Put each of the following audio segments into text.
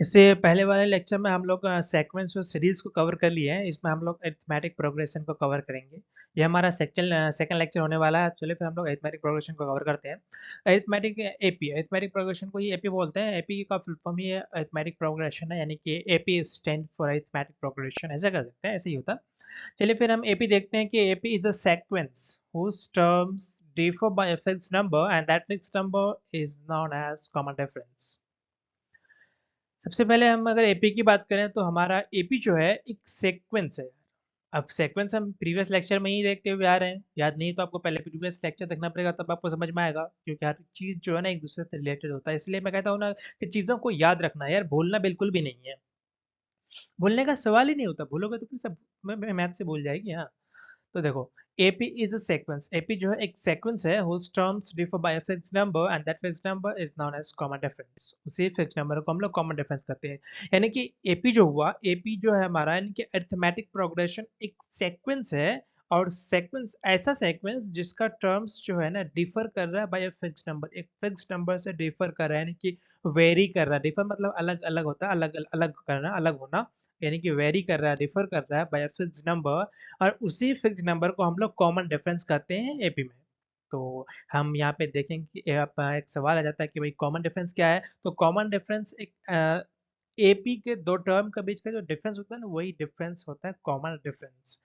इससे पहले वाले लेक्चर में हम लोग सेक्वेंस और सीरीज को कवर कर लिए हैं। इसमें हम लोग अरिथमेटिक प्रोग्रेशन को कवर करेंगे। ये हमारा सेकंड लेक्चर होने वाला है। चलिए फिर हम लोग अरिथमेटिक प्रोग्रेशन को कवर करते हैं। अरिथमेटिक प्रोग्रेशन को ही एपी बोलते हैं। एपी का फुल फॉर्म ही अरिथमेटिक प्रोग्रेशन है, यानी कि AP stand for arithmetic progression, ऐसा कर सकते हैं, ऐसे ही होता है। चलिए फिर हम एपी देखते हैं कि AP is a sequence whose terms differ by a fixed number and that fixed number is known as common difference। सबसे पहले हम अगर एपी की बात करें तो हमारा एपी जो है एक सेक्वेंस है। अब सेक्वेंस हम प्रीवियस लेक्चर में ही देखते हुए आ रहे हैं। याद नहीं तो आपको पहले प्रीवियस लेक्चर देखना पड़ेगा, तब आपको समझ में आएगा, क्योंकि हर चीज जो है ना एक दूसरे से रिलेटेड होता है। इसलिए मैं कहता हूँ ना कि चीजों को याद रखना है यार, भूलना बिल्कुल भी नहीं है। भूलने का सवाल ही नहीं होता, भूलोगे तो फिर सब मैथ से भूल जाएगी। हाँ, तो देखो, AP is a sequence। AP जो है एक sequence है whose terms differ by a fixed number and that fixed number is known as common difference। उसी fixed number को हम लोग common difference कहते हैं। यानी कि AP जो हुआ, AP जो है हमारा, यानी कि arithmetic progression एक sequence है। और sequence ऐसा sequence जिसका terms जो है ना differ कर रहा है by a fixed number, एक fixed number से differ कर रहा है, यानी कि vary कर रहा है। differ मतलब अलग अलग होता है, अलग अलग करना, अलग होना, यानी कि वेरी कर रहा है, डिफर कर रहा है बाय फिक्स नंबर। और उसी फिक्स नंबर को हम लोग कॉमन डिफरेंस कहते हैं एपी में। तो हम यहाँ पे देखेंगे कि एक सवाल आ जाता है कि भाई कॉमन डिफरेंस क्या है। तो कॉमन डिफरेंस एक एपी के दो टर्म के बीच का जो डिफरेंस होता है ना, वही डिफरेंस होता है कॉमन डिफरेंस।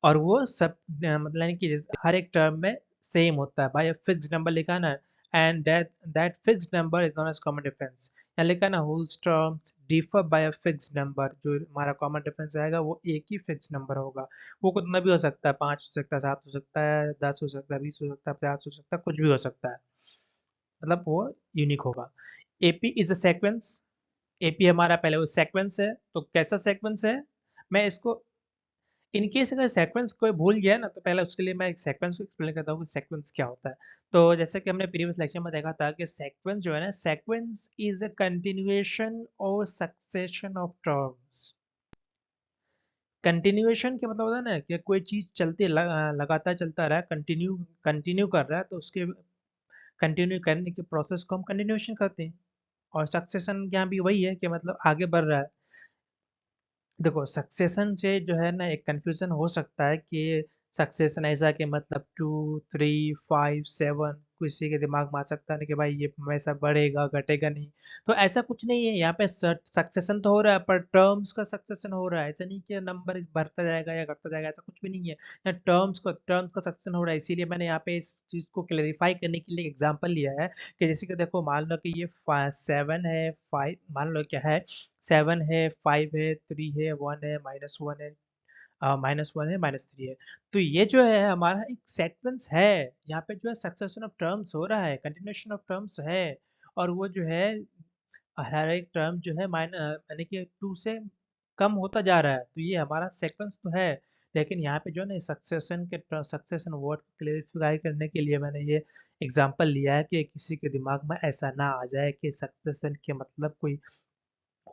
और वो सब मतलब यानी कि हर एक टर्म में सेम होता है, बाय फिक्स नंबर लिखा है ना, and that fix number is known as common difference. यहाँ लिखा है ना whose terms differ by a fix number, जो हमारा कॉमन डिफरेंस आएगा वो एक ही फिक्स नंबर होगा। वो कितना भी हो सकता है, 5 हो सकता है, 7 हो सकता है, 10 हो सकता है, 20 हो सकता है, 50 हो सकता है, कुछ भी हो सकता है, मतलब वो यूनिक होगा। AP is a sequence. AP हमारा पहले वो सेक्वेंस है, तो कैसा सेक्वेंस है, मैं इसको इन केस अगर सेक्वेंस कोई भूल गया ना, तो पहले उसके लिए मैं एक सेक्वेंस को एक्सप्लेन करता हूँ कि सेक्वेंस क्या होता है। तो जैसे कि हमने प्रीवियस लेक्चर में देखा था कि सेक्वेंस जो है ना, सेक्वेंस इज अ कंटिन्यूएशन और सक्सेशन ऑफ टर्म्स। कंटिन्यूएशन क्या मतलब होता है ना कि कोई चीज चलती लगातार चलता रहा है, कंटिन्यू कंटिन्यू कर रहा है, तो उसके कंटिन्यू करने के प्रोसेस को हम कंटिन्यूएशन कहते हैं। और सक्सेशन यहाँ भी वही है कि मतलब आगे बढ़ रहा है। देखो, सक्सेशन से जो है ना एक कंफ्यूजन हो सकता है कि सक्सेशन ऐसा कि मतलब 2 3 5 7, किसी के दिमाग में आ सकता है ना कि भाई ये हमेशा बढ़ेगा घटेगा नहीं। तो ऐसा कुछ नहीं है यहाँ पे। सक्सेशन तो हो रहा है, पर टर्म्स का सक्सेशन हो रहा है। ऐसा नहीं कि नंबर बढ़ता जाएगा या घटता जाएगा, ऐसा कुछ भी नहीं है। यहाँ टर्म्स का सक्सेशन हो रहा है। इसीलिए मैंने यहाँ पे इस चीज को क्लेरिफाई करने के लिए एग्जाम्पल लिया है कि जैसे कि देखो, मान लो कि ये 7 है, 5 मान लो क्या है, 7 है, 5 है, 3 है, 1 है, -1 है, -1 है, -3 है। तो ये जो है हमारा एक सेक्वेंस है। यहाँ पे जो है सक्सेशन ऑफ टर्म्स हो रहा है, कंटिन्यूएशन ऑफ टर्म्स है। और वो जो है हर एक टर्म जो है यानी कि 2 से कम होता जा रहा है, तो ये हमारा सेक्वेंस तो है। लेकिन यहाँ पे जो है ना सक्सेशन वर्ड को क्लेरिफाई करने के लिए मैंने ये एग्जांपल लिया है कि किसी के दिमाग में ऐसा ना आ जाए कि सक्सेशन के मतलब कोई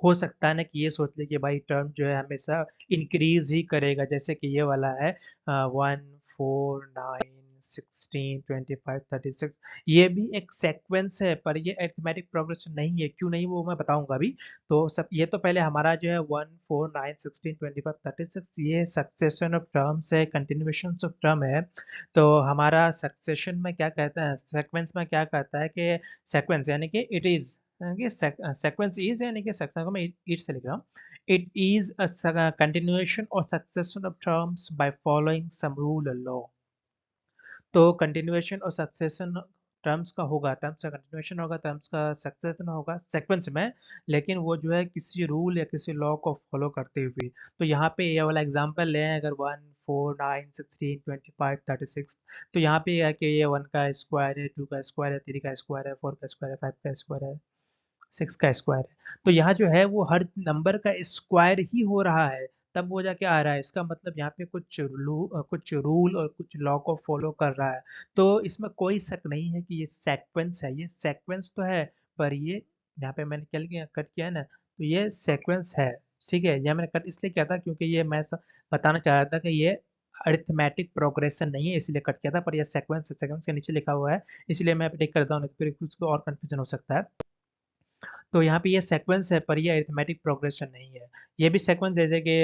हो सकता है ना कि ये सोच ले कि भाई टर्म जो है हमेशा इंक्रीज ही करेगा, जैसे कि ये वाला है 1 4 9 16 25 36। ये भी एक सेक्वेंस है, पर ये अरिथमेटिक प्रोग्रेशन नहीं है। क्यों नहीं वो मैं बताऊंगा अभी। तो सब ये तो पहले हमारा जो है 1 4 9 16 25 36, ये सक्सेशन ऑफ टर्म्स है, कंटिन्यूएशन ऑफ टर्म है। तो हमारा सक्सेशन में क्या कहता है, सेक्वेंस में क्या कहता है कि सेक्वेंस यानी कि इट इज, ये sequence is यानी कि सेक्शन को मैं it से लिख रहा हूँ। It is a continuation or succession of terms by following some rule or law। तो कंटिन्यूएशन और सक्सेशन टर्म्स का होगा, टर्म्स का कंटिन्यूएशन होगा, टर्म्स का सक्सेशन होगा सेक्वेंस में, लेकिन वो जो है किसी रूल या किसी लॉ को फॉलो करते हुए। तो यहाँ पे ये वाला एग्जांपल लें, अगर 1 4 9 16 25 36, तो यहाँ पे ये है कि ये 1 का स्क्वायर है, 2 का स्क्वायर है, 3 का स्क्वायर है, 4 का स्क्वायर है, 5 का स्क्वायर है, 6 का स्क्वायर है। तो यहाँ जो है वो हर नंबर का स्क्वायर ही हो रहा है, तब वो जाके आ रहा है। इसका मतलब यहाँ पे कुछ रूल और कुछ लॉ को फॉलो कर रहा है। तो इसमें कोई शक नहीं है कि ये सेक्वेंस है। ये सेक्वेंस तो है, पर ये यहाँ पे मैंने क्या किया, कट किया है ना, तो ये सेक्वेंस है। ठीक है, यह मैंने कट इसलिए किया था क्योंकि ये मैं बताना चाह रहा था कि ये अरिथमेटिक प्रोग्रेशन नहीं है, इसलिए कट किया था। पर यह सेक्वेंस है, सेक्वेंस के नीचे लिखा हुआ है, इसलिए मैं टिक करता हूँ, नहीं तो फिर उसको और कंफ्यूजन हो सकता है। तो यहाँ पे ये सीक्वेंस है पर ये अरिथमेटिक प्रोग्रेशन नहीं है। ये भी सीक्वेंस जैसे कि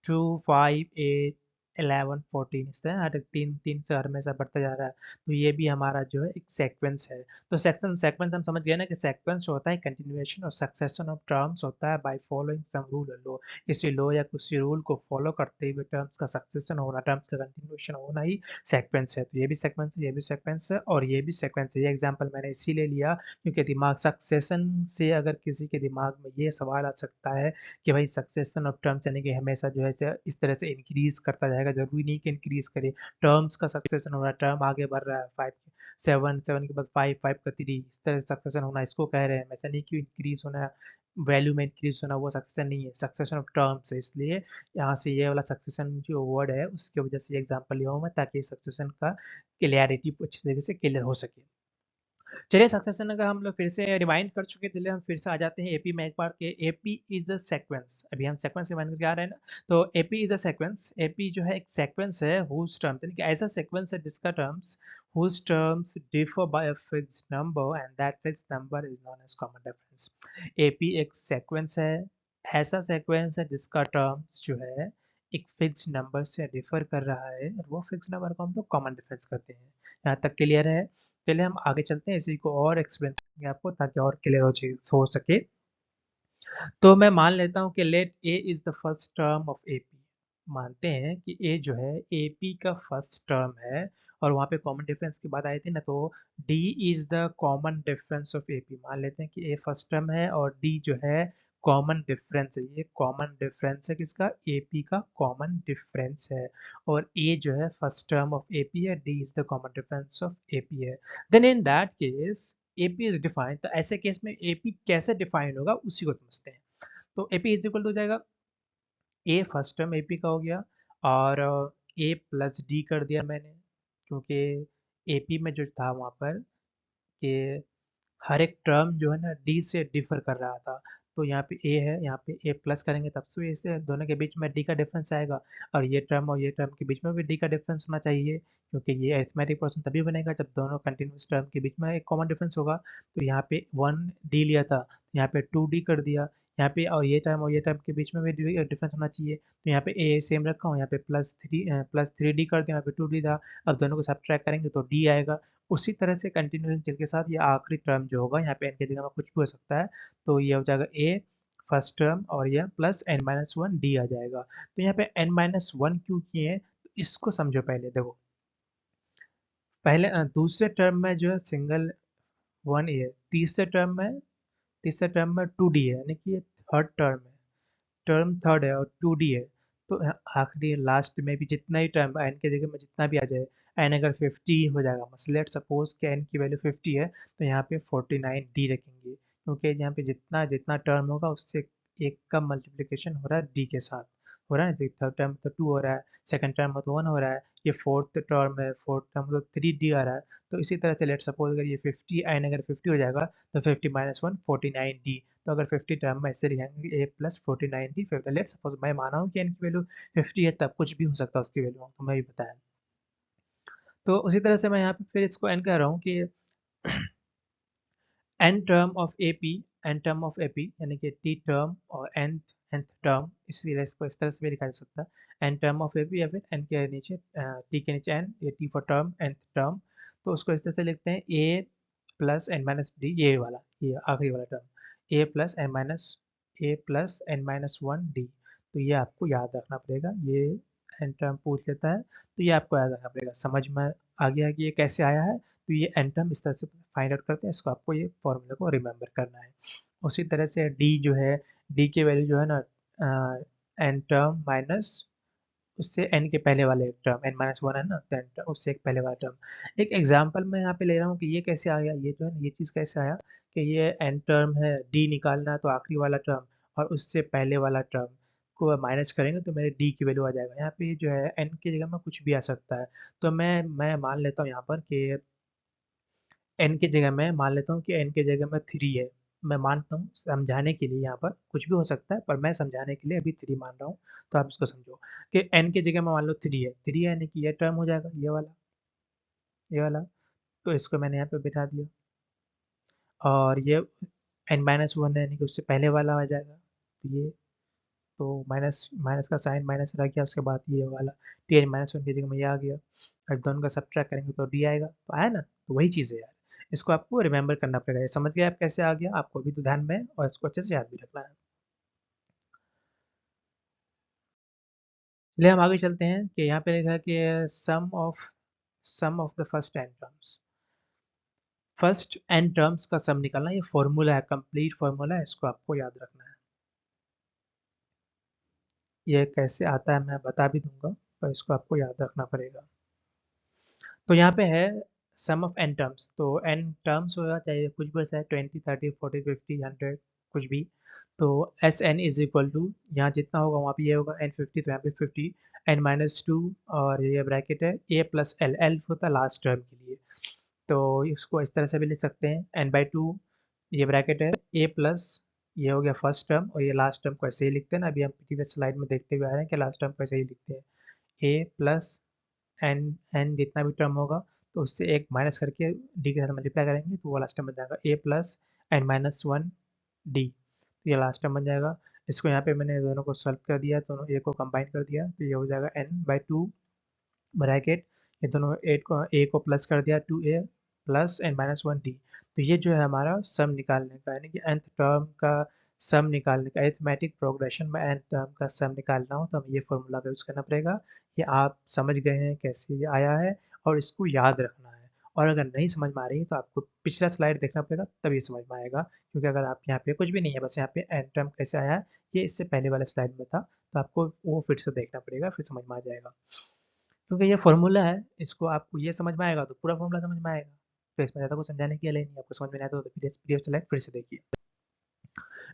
2 5 8 11 14 इस तरह हर तीन तीन से हमेशा बढ़ता जा रहा है। तो ये भी हमारा जो है एक सेक्वेंस है। तो सेक्वेंस सेक्वेंस हम समझ गए ना कि सेक्वेंस होता है कंटिन्यूएशन और सक्सेशन ऑफ टर्म्स होता है बाय फॉलोइंग सम रूल और लॉ। किसी लॉ या किसी रूल को फॉलो करते हुए टर्म्स का सक्सेशन होना, टर्म्स का कंटिन्यूएशन होना ही सेक्वेंस है। तो ये भी सेक्वेंस है, ये भी सेक्वेंस है और ये भी सेक्वेंस है। ये एग्जाम्पल मैंने इसीलिए लिया क्योंकि दिमाग सक्सेशन से अगर किसी के दिमाग में ये सवाल आ सकता है कि भाई सक्सेशन ऑफ टर्म्स यानी कि हमेशा जो है इस तरह से इंक्रीज करता जाएगा, जरूरी नहीं कि इंक्रीज करे। टर्म्स का सक्सेशन हो रहा है, टर्म आगे बढ़ रहा है, 5 7 7 के बाद 5 5 का 3 इस तरह से सक्सेशन होना, इसको कह रहे हैं। ऐसा नहीं कि इंक्रीज होना, वैल्यू में इंक्रीज होना वो सक्सेशन नहीं है, सक्सेशन ऑफ टर्म्स है। इसलिए यहाँ से ये वाला सक्सेशन जो वर्ड है उसकी वजह से एग्जाम्पल लिया हूँ मैं, ताकि सक्सेशन का क्लियरिटी अच्छी तरीके से क्लियर हो सके। चलिए सक्सेशन का हम लोग फिर से रिवाइंड कर चुके, चलिए हम फिर से आ जाते हैं एपी में एक बार के। एपी इज अ सीक्वेंस, अभी हम सीक्वेंस रिवाइंड करके आ रहे हैं ना। तो AP is a sequence, AP जो है एक सीक्वेंस है हुज टर्म्स, यानी कि ऐसा सीक्वेंस है जिसका terms whose terms differ by a fixed number and that fixed number is known as common difference। AP एक सीक्वेंस है, ऐसा सीक्वेंस है जिसका टर्म्स जो है एक फिक्स्ड नंबर से डिफर कर रहा है और वो फिक्स्ड नंबर को हम लोग कॉमन डिफरेंस करते हैं। यहाँ तक क्लियर है? चलिए हम आगे चलते हैं, इसी को और एक्सप्लेन करेंगे आपको ताकि और क्लियर हो सके। तो मैं मान लेता हूँ कि let A is the first term of AP. मानते हैं कि ए जो है एपी का फर्स्ट टर्म है और वहाँ पे कॉमन डिफरेंस की बात आई थी ना, तो D is the common difference of AP. मान लेते हैं कि ए फर्स्ट टर्म है और डी जो है कॉमन डिफरेंस है। ये कॉमन डिफरेंस है किसका? एपी का कॉमन डिफरेंस है। और ए जो है फर्स्ट टर्म ऑफ एपी है, d is the common difference of AP है। Then in that case AP is defined. तो ऐसे केस में एपी कैसे डिफाइंड होगा उसी को समझते हैं। तो एपी इज इक्वल टू हो जाएगा, ए फर्स्ट टर्म एपी का हो गया और ए प्लस डी कर दिया मैंने, क्योंकि एपी में जो था वहाँ पर कि हर एक टर्म जो है ना डी से डिफर कर रहा था। तो यहाँ पे ए है, यहाँ पे ए प्लस करेंगे तब से इससे दोनों के बीच में डी का डिफरेंस आएगा। और ये टर्म के बीच में भी डी का डिफरेंस होना चाहिए, क्योंकि ये अरिथमेटिक पर्सन तभी बनेगा जब दोनों कंटिन्यूस टर्म के बीच में एक कॉमन डिफरेंस होगा। तो यहाँ पे 1 डी लिया था, यहाँ पे 2 डी कर दिया। यहाँ पे और ये टर्म के बीच में भी डिफरेंस होना चाहिए। तो यहाँ पे ए सेम रखा हूँ, यहाँ पे प्लस 3 डी कर दिया, यहाँ पे 2 डी था। अब दोनों को सब्ट्रैक्ट करेंगे तो डी आएगा। उसी तरह से कंटिन्यूएशन चल के साथ ये आखिरी टर्म जो होगा, यहाँ पे एन की जगह में कुछ भी हो सकता है, तो ये हो जाएगा ए फर्स्ट टर्म और ये प्लस n-1 डी आ जाएगा। तो यहाँ पे n-1 क्यों किए हैं, तो इसको समझो। पहले देखो, पहले दूसरे टर्म में जो है सिंगल 1 है, तीसरे टर्म में 2 डी है, यानी कि ये थर्ड टर्म है, टर्म थर्ड है और 2 डी है। तो आखिरी लास्ट में भी जितना ही टर्म एन के जगह में जितना भी आ जाए, एन अगर 50 हो जाएगा, लेट सपोज कि एन की वैल्यू 50 है, तो यहाँ पे 49 डी रखेंगे, क्योंकि यहाँ पे जितना जितना टर्म होगा उससे एक का मल्टीप्लिकेशन हो रहा है डी के साथ। हो रहा है ना, थर्ड टर्म तो 2 हो रहा है, सेकंड टर्म में तो 1 हो रहा है, ये फोर्थ टर्म है, फोर्थ टर्म तो 3 डी आ रहा है। तो इसी तरह से लेट सपोज अगर ये 50 एन अगर 50 हो जाएगा, तो 50-1 49 डी। तो अगर 50 टर्म में ऐसे लिखेंगे ए प्लस 49 डी, फिर लेट सपोज मैं माना हूँ कि एन की वैल्यू 50 है, तब कुछ भी हो सकता है उसकी वैल्यू, तो मैं भी बताया। तो उसी तरह से मैं यहाँ पे फिर इसको एन कह रहा हूँ कि N term of AP, N term of AP यानी कि टी टर्म और nth टर्म, इसलिए इसको इस तरह से भी लिखा जा सकता है, एन टर्म ऑफ एपी या फिर एन के नीचे टी के नीचे एन, ये T for term nth term. तो उसको इस तरह से लिखते हैं ए प्लस n-डी, ये वाला, ये आखिरी वाला टर्म, ए प्लस n-1 डी। तो ये आपको याद रखना पड़ेगा, ये एन टर्म पूछ लेता है तो ये आपको याद रखना पड़ेगा। समझ में आ गया कि ये कैसे आया है? तो ये एन टर्म इस तरह से फाइंड आउट करते हैं, इसको आपको ये फॉर्मूला को रिमेंबर करना है। उसी तरह से डी जो है, डी की वैल्यू जो है ना एन टर्म माइनस उससे एन के पहले वाले टर्म, n-1 है ना, तो n टर्म उससे एक पहले वाला टर्म। एक एग्जांपल मैं यहाँ पे ले रहा हूँ कि ये कैसे आ गया, ये जो है ना, ये चीज़ कैसे आया कि ये एन टर्म है, डी निकालना है, तो आखिरी वाला टर्म और उससे पहले वाला टर्म को माइनस करेंगे तो मेरे डी की वैल्यू आ जाएगा। यहाँ पे जो है एन की जगह में कुछ भी आ सकता है, तो मैं मान लेता हूँ यहाँ पर कि एन की जगह मैं मान लेता हूँ कि एन की जगह में 3 है। मैं मानता हूँ समझाने के लिए, यहाँ पर कुछ भी हो सकता है पर मैं समझाने के लिए अभी 3 मान रहा हूँ। तो आप इसको समझो कि एन की जगह में मान लो 3 है यानी कि ये टर्म हो जाएगा, ये वाला। तो इसको मैंने यहाँ पे बिठा दिया और ये n-1 है, यानी कि उससे पहले वाला आ जाएगा, तो ये, तो माइनस माइनस का साइन माइनस रह गया, उसके बाद ये वाला Tn-1 की जगह में ये आ गया। अब दोनों का सब्ट्रैक्ट करेंगे तो d आएगा, तो आया ना, तो वही चीज़ है यार। इसको आपको रिमेंबर करना पड़ेगा। ये समझ गए आप कैसे आ गया, आपको भी तो ध्यान में है और इसको अच्छे से याद भी रखना है। चलिए हम आगे चलते हैं कि यहाँ पे लिखा है कि sum of the first n terms का सम निकालना। ये फॉर्मूला है, कंप्लीट फॉर्मूला है, इसको आपको याद रखना है। ये कैसे आता है मैं बता भी दूंगा, पर इसको आपको याद रखना पड़ेगा। तो यहाँ पे है सम ऑफ एन टर्म्स, तो एन टर्म्स होगा चाहे कुछ भी चाहे 20 30 40 50 100 कुछ भी। तो S N is equal to, यहाँ जितना होगा वहाँ पे ये होगा n50, तो यहाँ पे 50 n-2, और ये ब्रैकेट है a प्लस एल, एल होता है लास्ट टर्म के लिए। तो इसको इस तरह से भी लिख सकते हैं n/2, ये ब्रैकेट है a प्लस, ये हो गया फर्स्ट टर्म, और ये लास्ट टर्म को ऐसे ही लिखते हैं ना, अभी हम प्रीवियस स्लाइड में देखते हुए आ रहे हैं कि लास्ट टर्म को ऐसे ही लिखते हैं, a प्लस एन, एन जितना भी टर्म होगा तो उससे एक माइनस करके डी के साथ मल्टीप्लाई करेंगे तो वो लास्ट टर्म बन जाएगा a प्लस n-1 डी, तो ये लास्ट टर्म बन जाएगा। इसको यहाँ पे मैंने दोनों को सॉल्व कर दिया, दोनों ए को कंबाइन कर दिया, तो ये हो जाएगा n/2 ब्रैकेट, ये दोनों एट को ए को प्लस कर दिया 2a प्लस n-1 डी। तो ये जो है हमारा सम निकालने का, यानी कि nth टर्म का सम निकालने का, अरिथमेटिक प्रोग्रेशन में nth टर्म का सम निकालना हो तो हमें ये फॉर्मूला का यूज़ करना पड़ेगा। ये आप समझ गए हैं कैसे ये आया है, और इसको याद रखना है। और अगर नहीं समझ में आ रही है तो आपको पिछला स्लाइड देखना पड़ेगा, तभी समझ में आएगा, क्योंकि अगर आप यहाँ पे कुछ भी नहीं है, बस यहाँ पे n टर्म कैसे आया है ये इससे पहले वाले स्लाइड में था, तो आपको वो फिर से देखना पड़ेगा, फिर समझ में आ जाएगा। क्योंकि ये फॉर्मूला है, इसको आपको ये समझ में आएगा तो पूरा फॉर्मूला समझ में आएगा। तो इसमें ज़्यादा कुछ समझाने की नहीं, आपको समझ में नहीं आता तो पीडीएफ सेलेक्ट फिर से देखिए।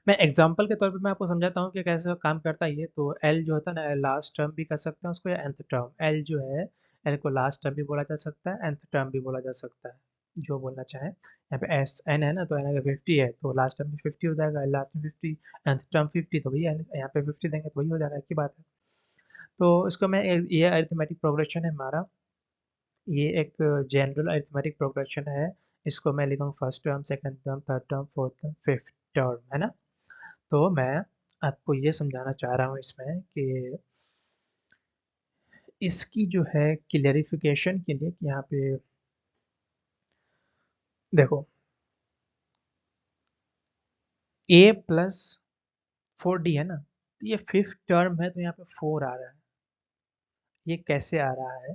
मैं एग्जांपल के तौर पे मैं आपको समझाता हूँ कि कैसे काम करता है ये। तो एल जो होता है ना, लास्ट टर्म भी कर सकते हैं उसको, या nth टर्म। एल जो है, एल को लास्ट टर्म भी बोला जा सकता है, nth टर्म भी बोला जा सकता है, जो बोलना चाहे। यहाँ पे एस एन है ना, तो एन अगर 50 है तो लास्ट टर्म भी 50 हो जाएगा, लास्ट में 50, nth टर्म 50, तो वही यहाँ पे 50 देंगे तो वही हो जाएगा, एक ही बात है। तो इसको मैं ये अरिथमेटिक प्रोग्रेशन है हमारा, ये एक जनरल अरिथमेटिक प्रोग्रेशन है। इसको मैं लिखूँ first term, second term, third term, fourth term, fifth term, है ना। तो मैं आपको ये समझाना चाह रहा हूँ इसमें कि इसकी जो है क्लियरिफिकेशन के लिए कि यहाँ पे देखो, a प्लस 4d है ना, तो ये फिफ्थ टर्म है, तो यहाँ पे 4 आ रहा है। ये कैसे आ रहा है,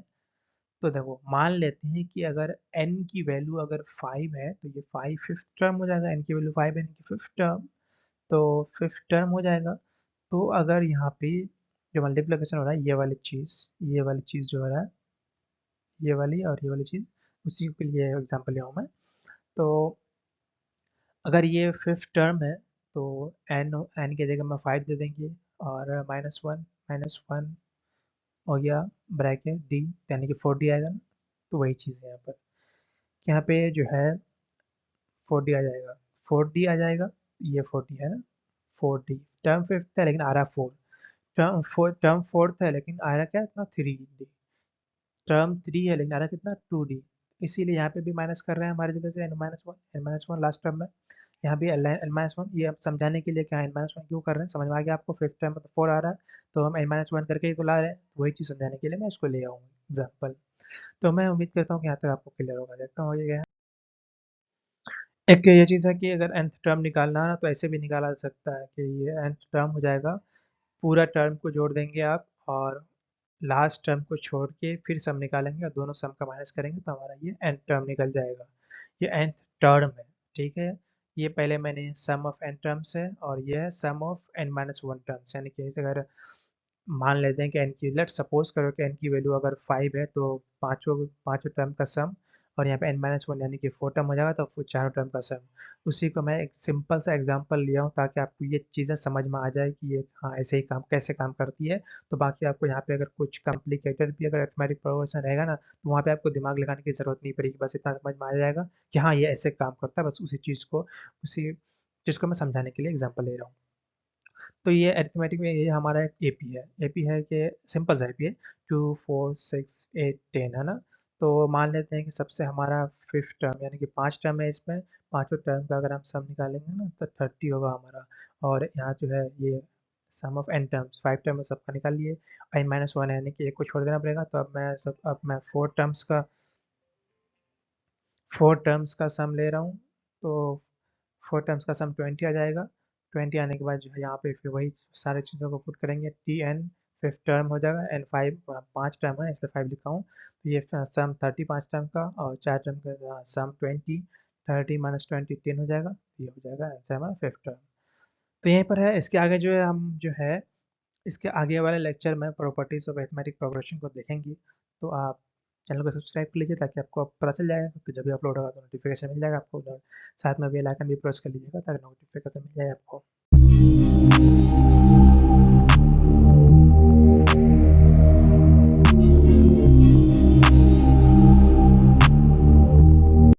तो देखो मान लेते हैं कि अगर n की वैल्यू अगर 5 है तो ये 5 फिफ्थ टर्म हो जाएगा, n की वैल्यू 5 है, n की फिफ्थ टर्म, तो फिफ्थ टर्म हो जाएगा। तो अगर यहाँ पे जो मल्टीप्लिकेशन हो रहा है, ये वाली चीज़ जो हो रहा है, ये वाली और ये वाली चीज़, उसी के लिए एग्जांपल लिया हूँ मैं। तो अगर ये फिफ्थ टर्म है तो एन की जगह में 5 दे देंगे, और -1 हो गया ब्रैकेट डी, यानी कि 4d आएगा ना। तो वही चीज़ है यहाँ पर, यहाँ पे जो है 4d आ जाएगा, 4d आ जाएगा, ये 4d है ना, 4d। टर्म फिफ्थ है लेकिन आ रहा 4, टर्म फोर्थ है लेकिन आ रहा क्या, इतना 3d। टर्म 3 है लेकिन आ रहा कितना, 2d। इसीलिए यहाँ पे भी माइनस कर रहे हैं हमारी जगह से n-1 लास्ट टर्म में, यहाँ भी n-1। ये अब समझाने के लिए क्या n-1 क्यों कर रहे हैं, समझ में आ गया आपको। फिफ्थ टर्म में तो 4 आ रहा है, तो हम n-1 करके ही तो ला रहे हैं, वही चीज़ समझाने के लिए मैं इसको ले आऊँ एग्जाम्पल। तो मैं उम्मीद करता हूँ कि यहाँ तक आपको क्लियर होगा। देखता हूँ ये क्या है। एक ये चीज़ है कि अगर nth टर्म निकालना है ना, तो ऐसे भी निकाला जा सकता है कि ये nth टर्म हो जाएगा, पूरा टर्म को जोड़ देंगे आप, और लास्ट टर्म को छोड़ के फिर सम निकालेंगे और दोनों सम का माइनस करेंगे तो हमारा ये nth टर्म निकल जाएगा। ये nth टर्म है, ठीक है। ये पहले मैंने सम ऑफ n टर्म्स है, और ये है सम ऑफ n-1 टर्म्स, यानी कि अगर मान लेते हैं कि n की, लेट सपोज करो कि n की वैल्यू अगर 5 है तो पाँचों पाँचों टर्म का सम, और यहाँ पे n-1 यानी कि 4 टर्म हो जाएगा, तो फिर चारों टर्म का सम। उसी को मैं एक सिंपल सा एग्जांपल लिया हूँ ताकि आपको ये चीज़ें समझ में आ जाए कि ये हाँ ऐसे ही काम कैसे काम करती है। तो बाकी आपको यहाँ पे अगर कुछ कॉम्प्लिकेटेड भी अगर अरिथमेटिक प्रोग्रेशन रहेगा ना, तो वहाँ पे आपको दिमाग लगाने की ज़रूरत नहीं पड़ेगी, बस इतना समझ में आ जाएगा कि हाँ ये ऐसे काम करता है, बस उसी चीज़ को मैं समझाने के लिए एग्जाम्पल ले रहा हूँ। तो ये अरिथमेटिक में ये हमारा एक एपी है, एपी है कि सिंपल सा एपी है, 2 4 6 8 10 है ना। तो मान लेते हैं कि सबसे हमारा फिफ्थ टर्म यानी कि 5 टर्म है इसमें, पाँचों टर्म का अगर हम सम निकालेंगे ना तो 30 होगा हमारा। और यहाँ जो है ये सम ऑफ एन टर्म्स, 5 टर्म में सबका निकाल लिए, n-1 है यानी कि एक को छोड़ देना पड़ेगा। तो अब मैं 4 टर्म्स का सम ले रहा हूँ। तो 4 टर्म्स का सम 20 आ जाएगा। 20 आने के बाद जो है यहाँ पे फिर वही सारी चीज़ों को पुट करेंगे, टी एन फिफ्थ टर्म हो जाएगा, एन फाइव 5 टर्म है इसलिए 5 लिखा हूँ। तो ये सम 30 5 टर्म का, और 4 टर्म का सम 20, 30 - 20 10 हो जाएगा। ये हो जाएगा आंसर हमारा फिफ्थ टर्म। तो यहीं पर है। इसके आगे जो है हम जो है इसके आगे वाले लेक्चर में प्रॉपर्टीज ऑफ अरिथमेटिक प्रोग्रेशन को देखेंगे। तो आप चैनल को सब्सक्राइब कर लीजिए ताकि आपको पता चल जाएगा कि जब भी अपलोड होगा तो नोटिफिकेशन मिल जाएगा आपको। साथ में बेल आइकन भी प्रेस कर लीजिएगा ताकि नोटिफिकेशन मिल जाए आपको।